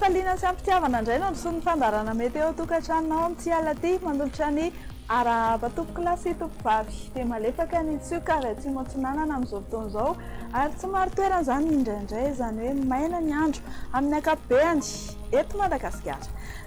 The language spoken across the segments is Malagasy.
fifaliana sy ampitiavana indray no ny fandarana meteo tokantranonao amin'ny tsialaty manolotra ny arahaba tompo kilasy tompovavy dia malefaka ny tsioka ary tsy motsinanana amin'izao fotoana izao ary tsy maro toerana izany indraindray izany hoe maina ny andro amin'ny ankapobeny eto Madagascar.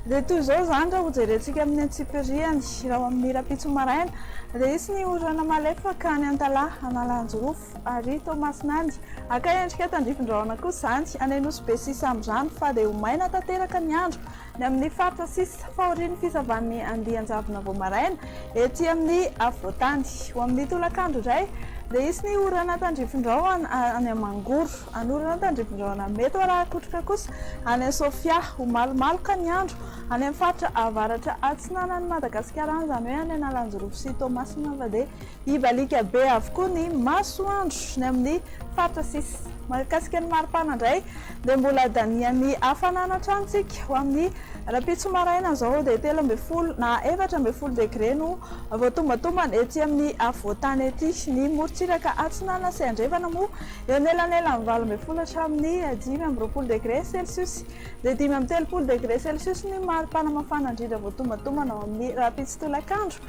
Dia toy izao izany raha hojerentsika amin'ny antsipiriany raha amin'ny rapitso maraina dia isy ny orana malefaka ny antalahy analanjorofo ary tomasinany aka endrika tandrifin-drahona kosa izany any anosy be sisa amin'izany fa dia ho maina tanteraka ny andro ny amin'ny faritra sisa fahorian'ny fisavan'ny andian-javona vao maraina ety amin'ny avoatany ho amin'ny tolakandro indray dia isy ny orana tandrifin-drahona any Mangoro anorana tandrifin-drahona mety raha kotroka kosa any Sofia ho malomaloka ny andro any amin'ny faritra avaratra atsinanan'ny Madagascar any izany hoe any analanjorofo sy tomasina fa dia hibalika be avokoa ny masoandro ny amin'ny faritra sisa. Mahakasika ny maripana indray dia mbola danian'ny hafanana trantsika ho amin'ny rapitso maraina izao dia 13 na 14 degré no voatombatomana ety amin'ny avoatany ety ny morontsiraka atsinana sy andrefana moa eo anelanelany 12 hatramin'ny 5 degré celsius dia 5 degré celsius ny maripana mafana indrindra voatombatomana ao amin'ny rapitso tolakandro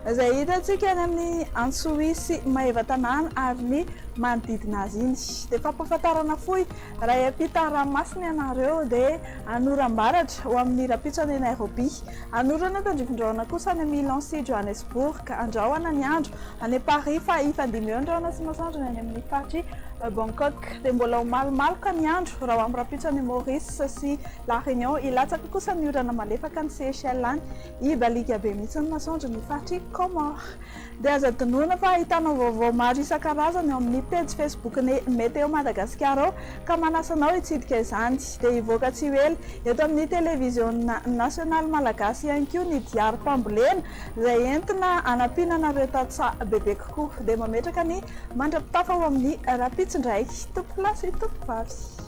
izay hitantsika any amin'ny Antsohisy Maevatanana ary ny manodidina azy iny. Dia fampahafantarana fohy raha ampita ranomasina ianareo dia anoram-baratra ho amin'ny rapitso any Nairobi, anorana tandrifin-drahona kosa any amin'ny Lancy Johannesburg, andrahoana ny andro any Paris fa ifandimby eo andrahoana sy masoandro any amin'ny faritry Bangkok. Dia mbola ho malomaloka ny andro raha amin'ny rapitso any Maurice sy La Réunion, ilatsaka kosa ny orana malefaka ny Seychelles any, hibalika be mihitsy ny masoandro ny faritry Comores. Dia aza dinoina fa ahitana vaovao maro isan-karazany ao amin'ny page Facebook ny Meteo Madagascar ao ka manasanao hitsidika izany dia hivoaka tsy ho ela eto amin'ny televiziona nasionaly malagasy ihany koa ny diary mpambolena izay entina anampinanareo tatsa bebe kokoa dia mametraka ny mandrapitafa ao amin'ny rapitso indray tompo kilasy tompovavy.